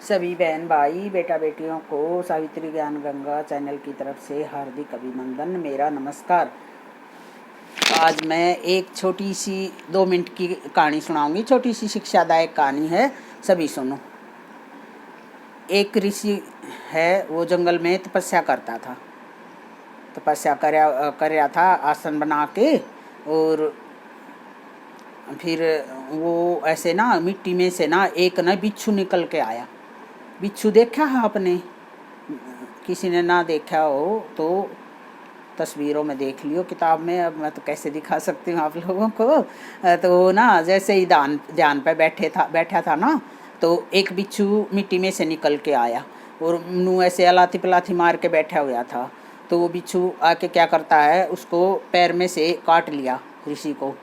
सभी बहन भाई बेटा बेटियों को सावित्री ज्ञान गंगा चैनल की तरफ से हार्दिक अभिनंदन, मेरा नमस्कार। आज मैं एक छोटी सी 2 मिनट की कहानी सुनाऊंगी। छोटी सी शिक्षादायक कहानी है, सभी सुनो। एक ऋषि है, वो जंगल में तपस्या करता था। तपस्या कर रहा था आसन बना के, और फिर वो ऐसे ना मिट्टी में से ना एक ना बिच्छू निकल के आया। बिच्छू देखा है आपने? किसी ने ना देखा हो तो तस्वीरों में देख लियो, किताब में। अब मैं तो कैसे दिखा सकती हूँ आप लोगों को। तो ना जैसे ही ध्यान पे बैठा था ना, तो एक बिच्छू मिट्टी में से निकल के आया और मुँह ऐसे अलाती पलाती मार के बैठा हुआ था। तो वो बिच्छू आके क्या करता है, उसको पैर में से काट लिया ऋषि को।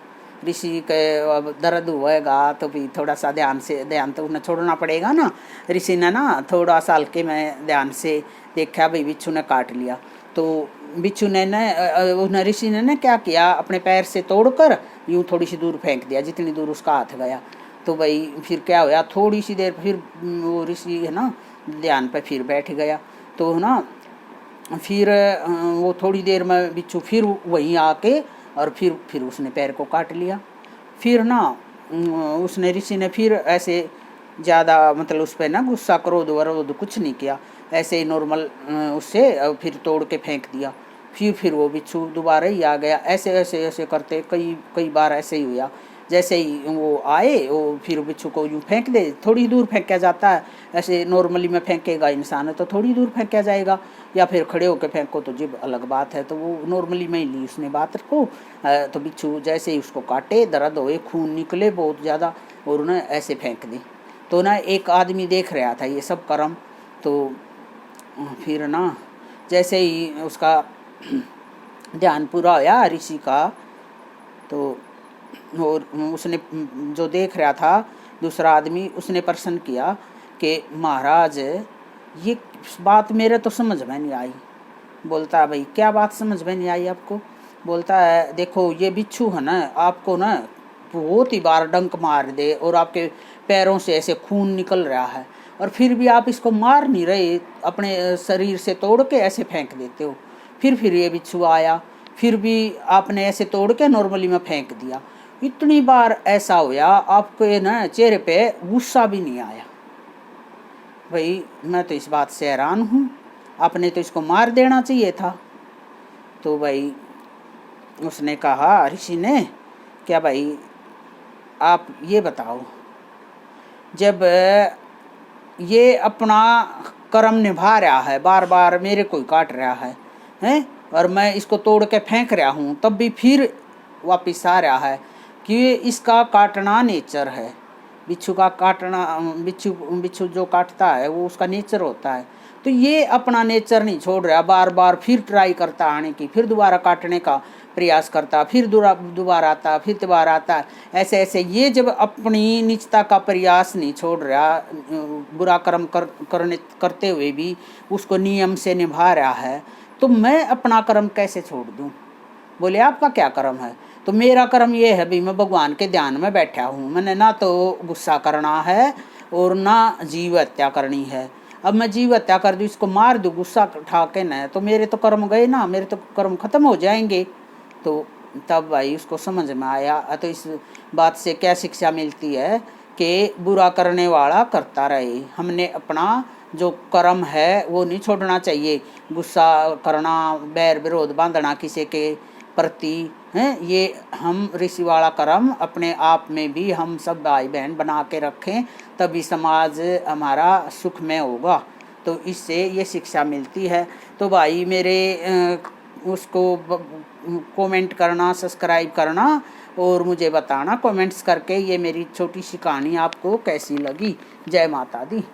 ऋषि के अब दर्द होएगा तो भी थोड़ा सा ध्यान तो उन्हें छोड़ना पड़ेगा ना। ऋषि ने ना थोड़ा सा हल्के में ध्यान से देखा, भाई बिच्छू ने काट लिया। तो बिच्छू ने न ऋषि ने क्या किया, अपने पैर से तोड़कर यूँ थोड़ी सी दूर फेंक दिया, जितनी दूर उसका हाथ गया। तो भाई फिर क्या हुआ, थोड़ी सी देर फिर वो ऋषि है ना ध्यान पे फिर बैठ गया। तो ना फिर वो थोड़ी देर में बिच्छू फिर वहीं आके और फिर उसने पैर को काट लिया। फिर ना उसने ऋषि ने फिर ऐसे ज़्यादा मतलब उस पर ना गुस्सा क्रोध वरोध कुछ नहीं किया, ऐसे ही नॉर्मल उससे फिर तोड़ के फेंक दिया। फिर वो बिच्छू दोबारा ही आ गया। ऐसे ऐसे ऐसे करते कई बार ऐसे ही हुआ। जैसे ही वो आए वो फिर बिच्छू को यूँ फेंक दे, थोड़ी दूर फेंका जाता है। ऐसे नॉर्मली में फेंकेगा इंसान तो थोड़ी दूर फेंका जाएगा, या फिर खड़े होकर फेंको तो जब अलग बात है। तो वो नॉर्मली में ही ली उसने बात को। तो बिच्छू जैसे ही उसको काटे, दर्द होए, खून निकले बहुत ज़्यादा, और उन्हें ऐसे फेंक दी। तो ना एक आदमी देख रहा था ये सब कर्म। तो फिर ना जैसे ही उसका ध्यान पूरा होया ऋषि का, तो और उसने जो देख रहा था दूसरा आदमी, उसने प्रश्न किया कि महाराज ये बात मेरे तो समझ में नहीं आई। बोलता है भाई क्या बात समझ में नहीं आई आपको? बोलता है देखो ये बिच्छू है ना, आपको ना बहुत ही बार डंक मार दे और आपके पैरों से ऐसे खून निकल रहा है, और फिर भी आप इसको मार नहीं रहे, अपने शरीर से तोड़ के ऐसे फेंक देते हो। फिर ये बिच्छू आया, फिर भी आपने ऐसे तोड़ के नॉर्मली में फेंक दिया। इतनी बार ऐसा हुआ, आपके ना चेहरे पे गुस्सा भी नहीं आया। भाई मैं तो इस बात से हैरान हूँ, आपने तो इसको मार देना चाहिए था। तो भाई उसने कहा ऋषि ने, क्या भाई आप ये बताओ, जब ये अपना कर्म निभा रहा है, बार बार मेरे को काट रहा है हैं, और मैं इसको तोड़ के फेंक रहा हूँ, तब भी फिर वापिस आ रहा है कि इसका काटना नेचर है। बिच्छू का काटना, बिच्छू जो काटता है वो उसका नेचर होता है। तो ये अपना नेचर नहीं छोड़ रहा, बार बार फिर ट्राई करता आने की, फिर दोबारा काटने का प्रयास करता, फिर दोबारा आता, फिर दोबारा आता। ऐसे ऐसे ये जब अपनी निजता का प्रयास नहीं छोड़ रहा, बुरा कर्म करते हुए भी उसको नियम से निभा रहा है, तो मैं अपना कर्म कैसे छोड़ दूँ? बोले आपका क्या कर्म है? तो मेरा कर्म ये है भी, मैं भगवान के ध्यान में बैठा हूँ, मैंने ना तो गुस्सा करना है और ना जीव हत्या करनी है। अब मैं जीव हत्या कर दूँ, इसको मार दूँ गुस्सा उठा के न, तो मेरे तो कर्म गए ना, मेरे तो कर्म खत्म हो जाएंगे। तो तब भाई उसको समझ में आया। तो इस बात से क्या शिक्षा मिलती है कि बुरा करने वाला करता रहे, हमने अपना जो कर्म है वो नहीं छोड़ना चाहिए। गुस्सा करना, बैर विरोध बांधना किसी के प्रति हैं, ये हम ऋषि वाला कर्म अपने आप में भी हम सब भाई बहन बना के रखें, तभी समाज हमारा सुखमय होगा। तो इससे ये शिक्षा मिलती है। तो भाई मेरे उसको कमेंट करना, सब्सक्राइब करना और मुझे बताना कमेंट्स करके ये मेरी छोटी सी कहानी आपको कैसी लगी। जय माता दी।